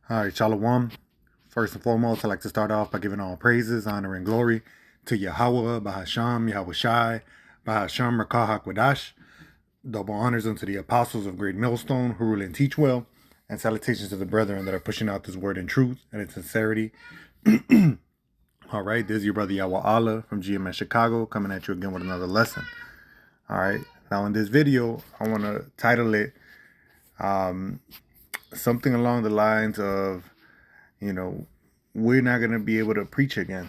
All right, Shalom. First and foremost, I'd like to start off by giving all praises, honor, and glory to Yahweh, Bahasham, Yahweh Shai, Bahasham, Rakah HaKodash. Double honors unto the apostles of Great Millstone who rule and teach well, and salutations to the brethren that are pushing out this word in truth and in sincerity. All right, this is your brother Yahweh Allah from GMS Chicago coming at you again with another lesson. All right, now in this video, I want to title it something along the lines of, we're not going to be able to preach again,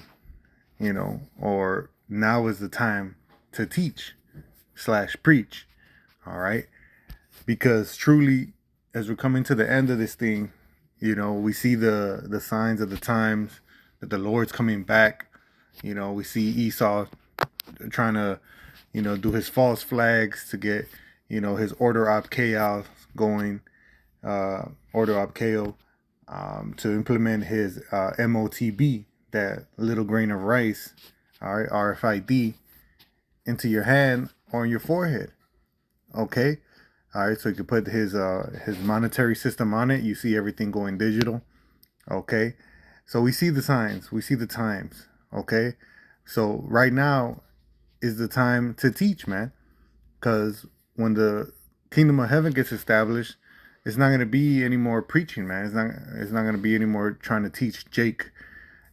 or now is the time to teach slash preach. All right. Because truly, as we're coming to the end of this thing, we see the signs of the times that the Lord's coming back. We see Esau trying to, do his false flags to get, his order of chaos going, order of chaos, to implement his MOTB, that little grain of rice, all right, RFID, into your hand or on your forehead. Okay. All right, so you can put his monetary system on it. You see everything going digital. Okay. So we see the signs, we see the times. Okay. So right now is the time to teach, man. Because when the kingdom of heaven gets established, it's not going to be any more preaching, man. It's not going to be any more trying to teach Jake,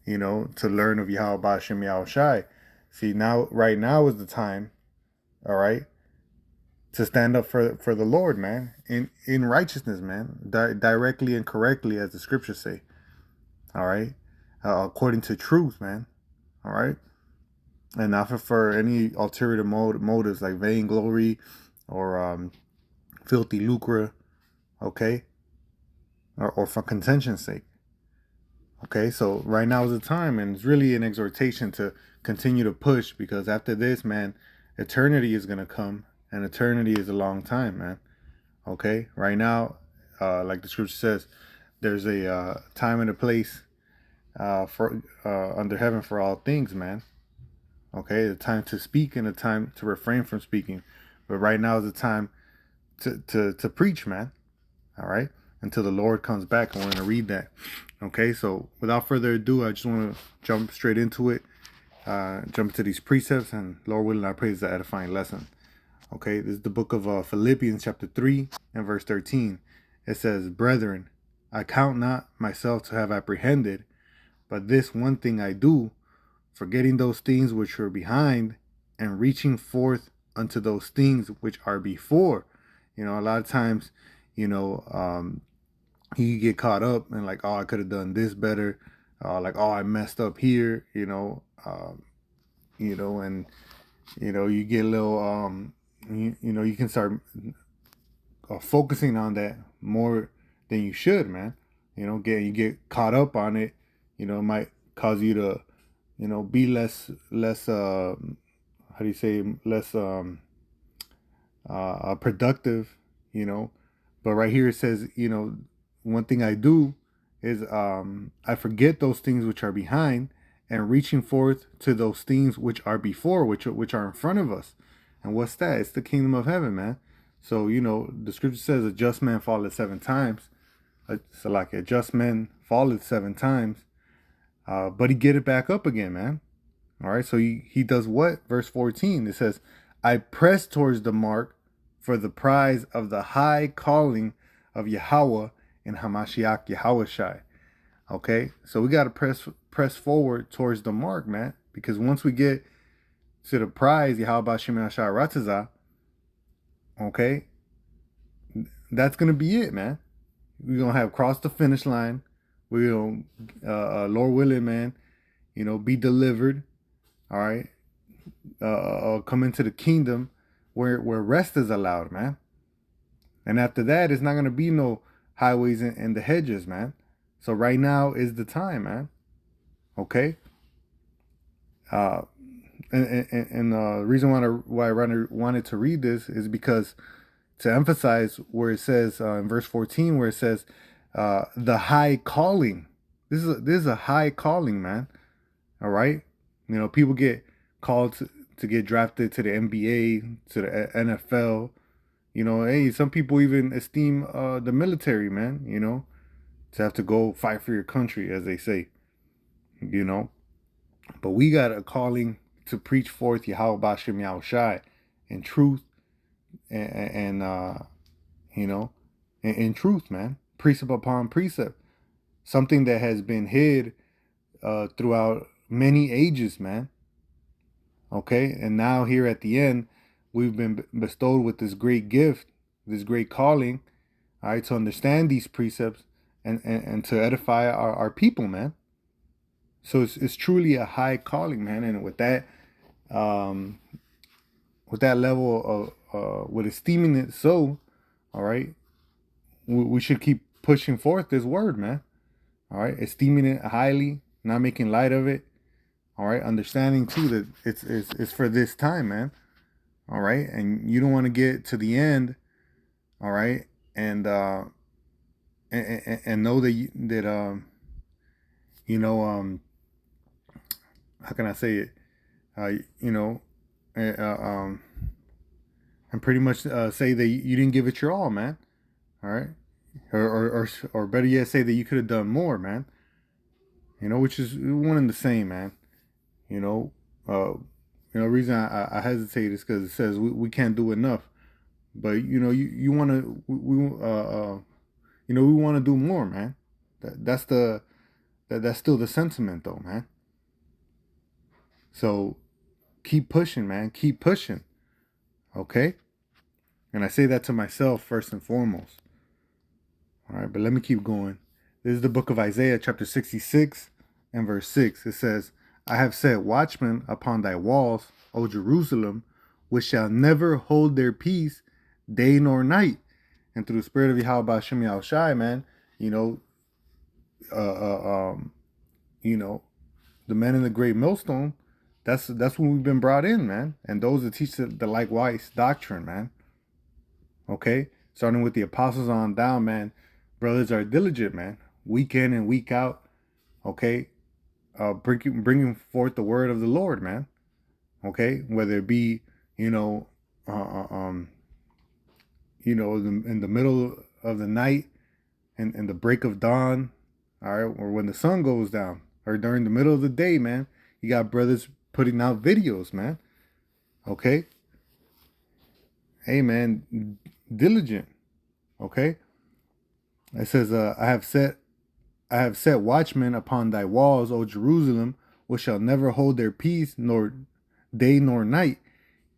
to learn of Yahweh Bashem Yahweh Shai. See, right now is the time, all right, to stand up for the Lord, man, in righteousness, man, directly and correctly, as the scriptures say, all right, according to truth, man, all right, and not for any ulterior motives like vainglory or filthy lucre, okay, or for contention's sake. Okay, so right now is the time, and it's really an exhortation to continue to push, because after this, man, eternity is gonna come, and eternity is a long time, man. Okay, right now, like the scripture says, there's a time and a place for under heaven for all things, man. Okay, the time to speak and the time to refrain from speaking, but right now is the time to preach, man. All right, until the Lord comes back, and we're gonna read that. Okay, so without further ado, I just want to jump straight into it, jump into these precepts, and Lord willing, I pray it's an edifying lesson. Okay, this is the book of Philippians chapter 3 and verse 13. It says, "Brethren, I count not myself to have apprehended, but this one thing I do, forgetting those things which are behind and reaching forth unto those things which are before." A lot of times, you get caught up and like, oh, I could have done this better, like, oh, I messed up here, and you get a little, you can start focusing on that more than you should, man. You get caught up on it. It might cause you to, be less, how do you say, less productive, But right here it says, one thing I do is I forget those things which are behind and reaching forth to those things which are before, which are in front of us. And what's that? It's the kingdom of heaven, man. So, the scripture says a just man falleth 7 times. So like a just man falleth 7 times, but he get it back up again, man. All right, so he does what? Verse 14, it says, "I press towards the mark for the prize of the high calling of Yahweh in Hamashiach Yahweh Shai." Okay, so we got to press forward towards the mark, man, because once we get to the prize, Yahweh Bashem Yahshai Ratazah, okay, that's gonna be it, man. We're gonna have crossed the finish line. We're gonna, Lord willing, man, be delivered. All right, come into the kingdom where rest is allowed, man. And after that, it's not gonna be no highways and the hedges, man. So right now is the time, man. Okay. Uh, and the reason why I wanted to read this is because to emphasize where it says in verse 14, where it says the high calling. This is a high calling, man. All right. People get called to get drafted to the NBA, to the NFL. Hey, some people even esteem the military, man, to have to go fight for your country, as they say, you know. But we got a calling to preach forth Yahweh Bashem Yahushai in truth and you know, in truth, man. Precept upon precept. Something that has been hid throughout many ages, man. Okay? And now here at the end, we've been bestowed with this great gift, this great calling, all right, to understand these precepts and to edify our people, man. So it's truly a high calling, man. And um, with that level of, with esteeming it so, all right, we should keep pushing forth this word, man. All right, esteeming it highly, not making light of it. All right, understanding too that it's for this time, man. All right, and you don't want to get to the end, all right, and know that you know how can I say it, you know, and pretty much say that you didn't give it your all, man. All right, or better yet, say that you could have done more, man. You know, which is one and the same, man. You know, the reason I hesitate is because it says we can't do enough, but you want to we want to do more, man. That's still the sentiment, though, man. So keep pushing, man. Keep pushing, okay? And I say that to myself first and foremost. All right, but let me keep going. This is the book of Isaiah, chapter 66 and verse 6. It says, I have set watchmen upon thy walls, O Jerusalem, which shall never hold their peace day nor night. And through the spirit of Yahweh Bashem Yahushai, man, you know, the men in the great millstone, that's when we've been brought in, man. And those that teach the likewise doctrine, man. Okay? Starting with the apostles on down, man. Brothers are diligent, man. Week in and week out. Okay? Bringing forth the word of the Lord, man. Okay? Whether it be, in the middle of the night and the break of dawn, all right, or when the sun goes down, or during the middle of the day, man. You got brothers putting out videos, man. Okay? Hey, man, diligent. Okay? It says, I have set watchmen upon thy walls, O Jerusalem, which shall never hold their peace, nor day nor night.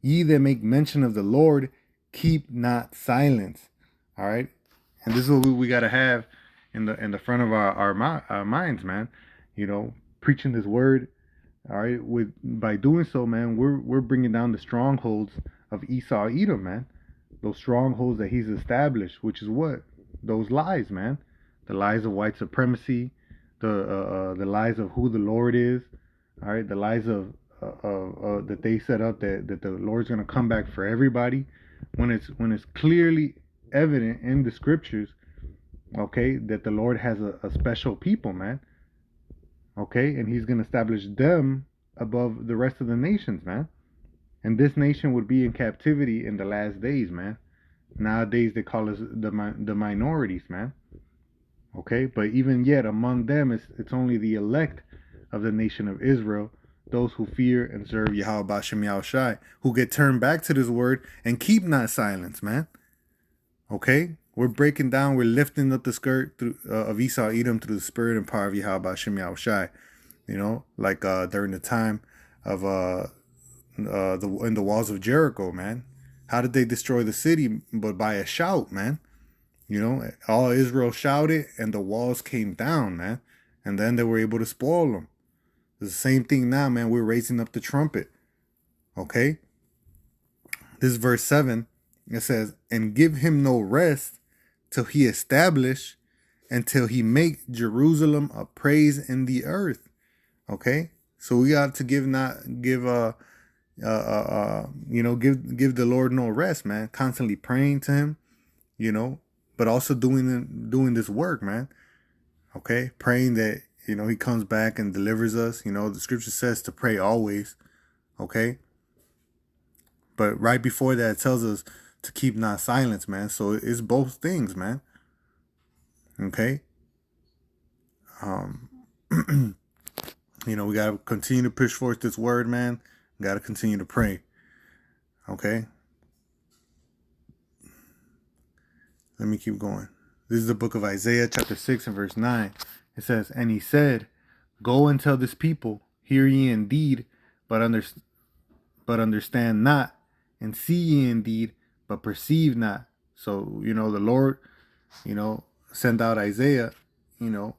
Ye that make mention of the Lord, keep not silence. All right? And this is what we got to have in the front of our minds, man. Preaching this word. All right, by doing so, man, we're bringing down the strongholds of Esau Edom, man. Those strongholds that he's established, which is what? Those lies, man. The lies of white supremacy, the lies of who the Lord is. All right, the lies of that they set up that the Lord's gonna come back for everybody, when it's clearly evident in the scriptures, okay, that the Lord has a special people, man. Okay, and he's going to establish them above the rest of the nations, man. And this nation would be in captivity in the last days, man. Nowadays they call us the minorities, man. Okay, but even yet among them, it's only the elect of the nation of Israel, those who fear and serve Yahweh Bashem Yahushai, who get turned back to this word and keep not silence, man. Okay, we're breaking down, we're lifting up the skirt of Esau Edom through the spirit and power of Yahweh Hashem Yahushai. Like during the time of in the walls of Jericho, man. How did they destroy the city? But by a shout, man. All Israel shouted and the walls came down, man. And then they were able to spoil them. It's the same thing now, man. We're raising up the trumpet. Okay? This is verse 7. It says, and give him no rest till he establish, until he make Jerusalem a praise in the earth. Okay, so we got to give the Lord no rest, man. Constantly praying to him, but also doing this work, man. Okay, praying that he comes back and delivers us. The scripture says to pray always. Okay, but right before that it tells us to keep not silence, man. So it's both things, man. Okay. Um, we got to continue to push forth this word, man. Got to continue to pray. Okay. Let me keep going. This is the book of Isaiah, chapter 6 and verse 9. It says, "And he said, Go and tell this people, hear ye indeed, but understand not, and see ye indeed, but perceive not." So, the Lord, sent out Isaiah, you know,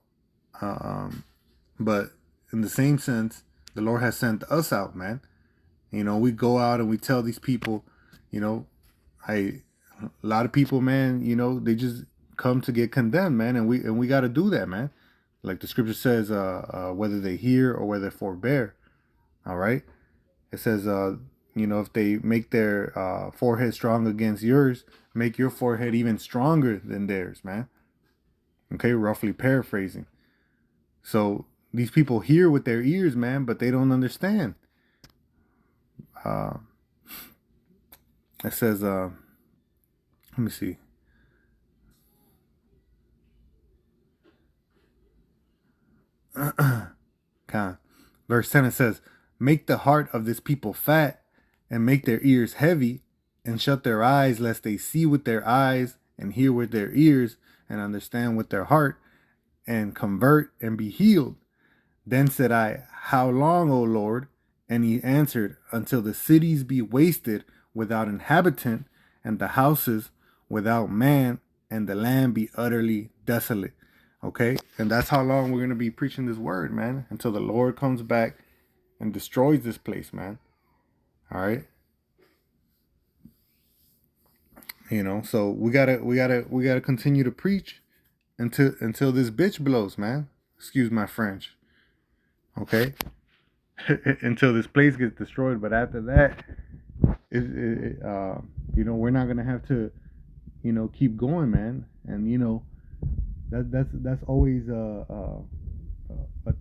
but in the same sense, the Lord has sent us out, man. We go out and we tell these people, a lot of people, man, they just come to get condemned, man, and we got to do that, man. Like the scripture says, whether they hear or whether they forbear. All right. It says, if they make their forehead strong against yours, make your forehead even stronger than theirs, man. Okay, roughly paraphrasing. So these people hear with their ears, man, but they don't understand. It says, let me see. Verse 10, it says, "Make the heart of this people fat, and make their ears heavy, and shut their eyes, lest they see with their eyes, and hear with their ears, and understand with their heart, and convert, and be healed. Then said I, How long, O Lord? And he answered, Until the cities be wasted without inhabitant, and the houses without man, and the land be utterly desolate." Okay? And that's how long we're going to be preaching this word, man, until the Lord comes back and destroys this place, man. All right? So we gotta continue to preach until this bitch blows, man. Excuse my French. Okay? Until this place gets destroyed. But after that, we're not gonna have to, keep going, man. And that's always a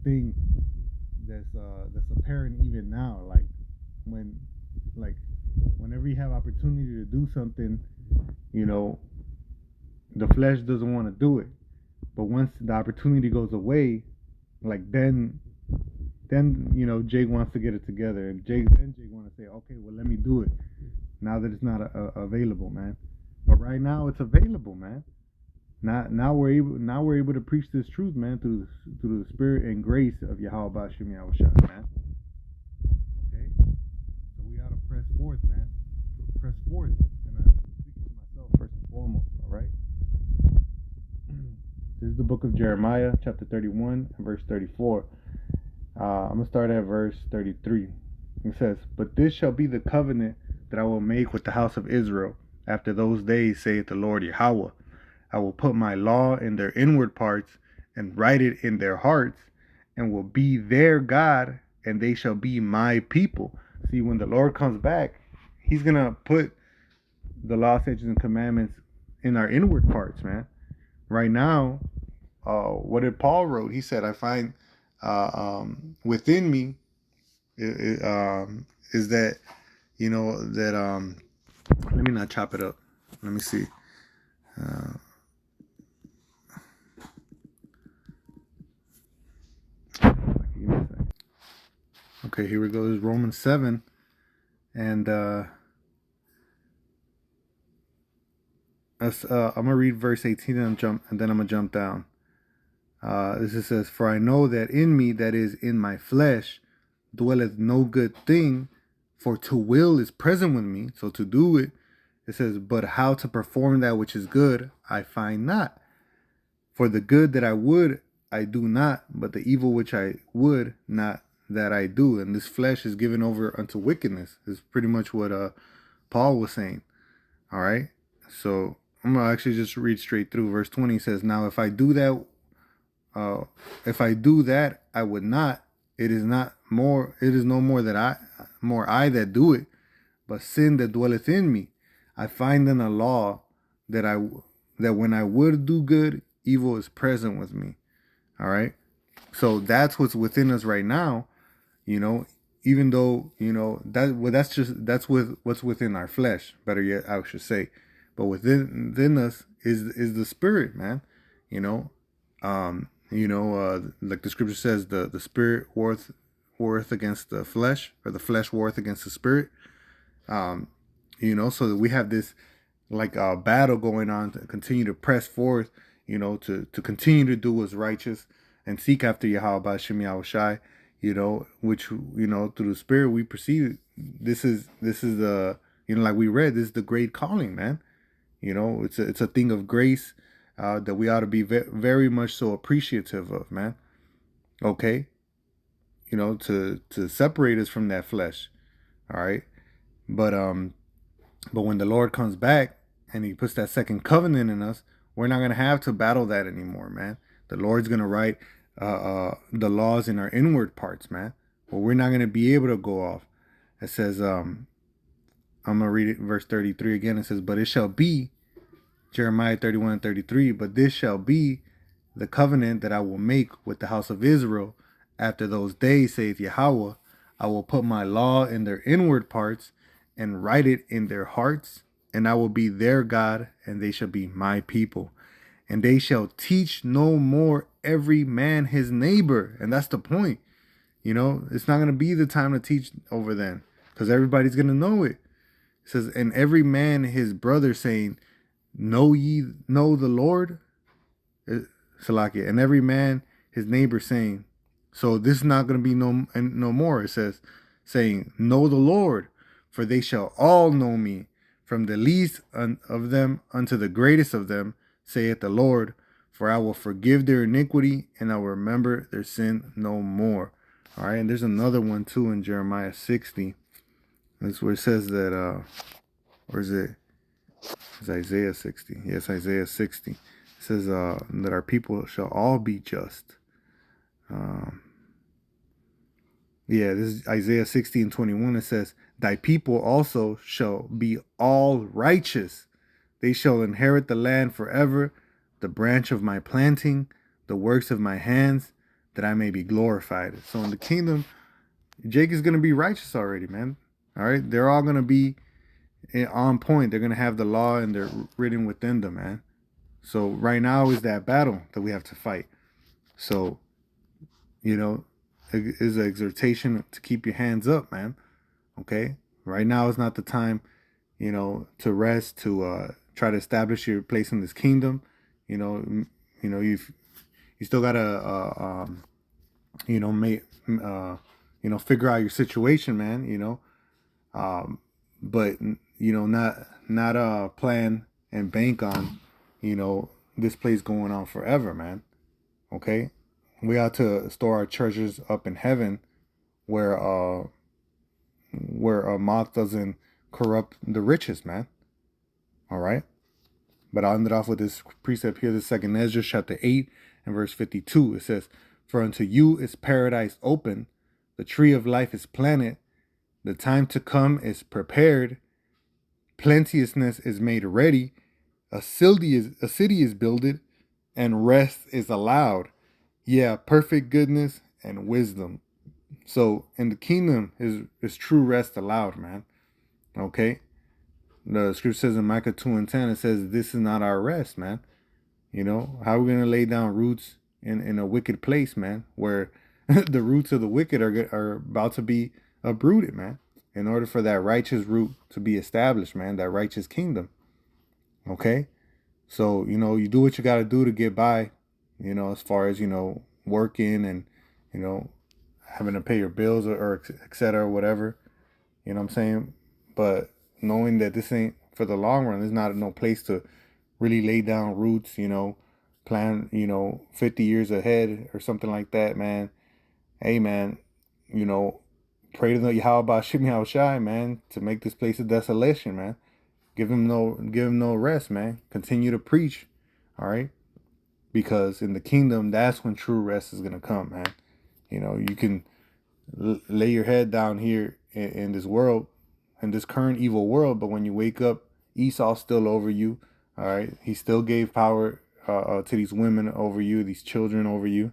thing that's apparent even now. Whenever you have opportunity to do something, the flesh doesn't want to do it. But once the opportunity goes away, then Jake wants to get it together, and Jake want to say, okay, well, let me do it now that it's not available, man. But right now it's available, man. Now we're able to preach this truth, man, through the spirit and grace of Yahweh Bashim Yahushua, man. Okay, so we ought to press forth, man. Press forth, and I'm speaking to myself first and foremost. All right. This is the book of Jeremiah, chapter 31, and verse 34. I'm going to start at verse 33. It says, "But this shall be the covenant that I will make with the house of Israel. After those days, saith the Lord Yahweh, I will put my law in their inward parts, and write it in their hearts, and will be their God, and they shall be my people." See, when the Lord comes back, he's going to put the law, statutes, and commandments in our inward parts, man. Right now, what did Paul wrote? He said, "I find within me is that let me not chop it up. Let me see. Okay, here we go. This is Romans 7, and I'm gonna read verse 18 and then I'm gonna jump down. This says, "For I know that in me, that is in my flesh, dwelleth no good thing, for to will is present with me." So to do it, it says, "But how to perform that which is good, I find not. For the good that I would, I do not, but the evil which I would not, that I do. And this flesh is given over unto wickedness." Is pretty much what Paul was saying. All right. So I'm gonna actually just read straight through. Verse 20 says, "Now if I do that, I would not. It is no more I that do it, but sin that dwelleth in me. I find in a law that when I would do good, evil is present with me." All right. So that's what's within us right now. Even though that's what's within our flesh. Better yet, I should say, but within us is the spirit, man. Like the scripture says, the spirit warreth against the flesh, or the flesh warreth against the spirit. Um, so that we have this like battle going on to continue to press forth, to continue to do what's righteous and seek after Yahweh Bashim Yahushai, which through the spirit we perceive. This is the like we read, this is the great calling, man. It's a thing of grace that we ought to be very much so appreciative of, man. Okay, to separate us from that flesh. All right, but when the Lord comes back and He puts that second covenant in us, we're not gonna have to battle that anymore, man. The Lord's gonna write the laws in our inward parts, man. Well, we're not gonna be able to go off. It says, I'm gonna read it, verse 33 again. It says, "But it shall be," Jeremiah 31 and 33, "but this shall be the covenant that I will make with the house of Israel after those days, saith Yahweh. I will put my law in their inward parts and write it in their hearts, and I will be their God, and they shall be my people. And they shall teach no more every man his neighbor." And that's the point. It's not going to be the time to teach over then, because everybody's going to know it. It says, "And every man his brother, saying, Know ye know the Lord?" Salakia. "And every man his neighbor, saying," so this is not going to be no more. It says, saying, "Know the Lord, for they shall all know me, from the least of them unto the greatest of them, saith the Lord. For I will forgive their iniquity, and I will remember their sin no more." All right, and there's another one too in Jeremiah 60. That's where it says that, or is it? It's Isaiah 60. Yes, Isaiah 60. It says that our people shall all be just. This is Isaiah 60 and 21. It says, "Thy people also shall be all righteous. They shall inherit the land forever, the branch of my planting, the works of my hands, that I may be glorified." So in the kingdom, Jake is going to be righteous already, man. All right. They're all going to be on point. They're going to have the law and they're written within them, man. So right now is that battle that we have to fight. So, it is an exhortation to keep your hands up, man. Okay. Right now is not the time, to rest, to try to establish your place in this kingdom. You still gotta make figure out your situation, man. But not plan and bank on this place going on forever, man. Okay, we ought to store our treasures up in heaven, where a moth doesn't corrupt the riches, man. All right. But I'll end it off with this precept here, the second Ezra chapter 8 and verse 52. It says, "For unto you is paradise open, the tree of life is planted, the time to come is prepared, plenteousness is made ready, a city is builded, and rest is allowed. Yeah, perfect goodness and wisdom." So in the kingdom is true rest allowed, man. Okay? The scripture says in Micah 2 and 10, it says, "This is not our rest, man." How are we going to lay down roots in a wicked place, man, where the roots of the wicked are about to be uprooted, man, in order for that righteous root to be established, man, that righteous kingdom. Okay? So, you do what you got to do to get by, as far as, working and, having to pay your bills or et cetera, whatever. You know what I'm saying? But knowing that this ain't for the long run, there's not no place to really lay down roots, plan, 50 years ahead or something like that, man. Hey, man, pray to the Yahweh Shimi Shai, man, to make this place a desolation, man. Give him no rest, man. Continue to preach, all right? Because in the kingdom, that's when true rest is gonna come, man. You can lay your head down here in this world, in this current evil world, but when you wake up, Esau's still over you. All right, he still gave power to these women over you, these children over you.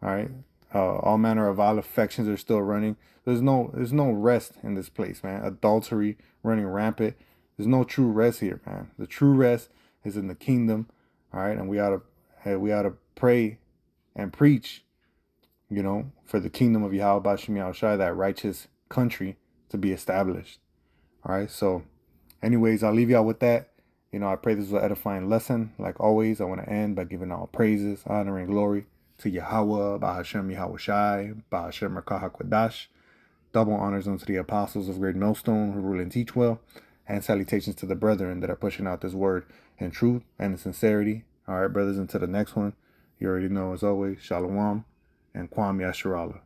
All right, all manner of vile affections are still running. There's no rest in this place, man. Adultery running rampant. There's no true rest here, man. The true rest is in the kingdom. All right, and we ought to pray and preach, for the kingdom of Yahweh Bashim Yahushai, that righteous country, to be established. All right. So anyways, I'll leave y'all with that. I pray this was an edifying lesson. Like always, I want to end by giving all praises, honor, and glory to Yahweh, Bahashem Yahweh Shai, Bahashem Rakah HaKodash. Double honors unto the apostles of Great Millstone who rule and teach well, and salutations to the brethren that are pushing out this word in truth and in sincerity. All right, brothers, until the next one, you already know, as always, Shalom and Kwam Yasharallah.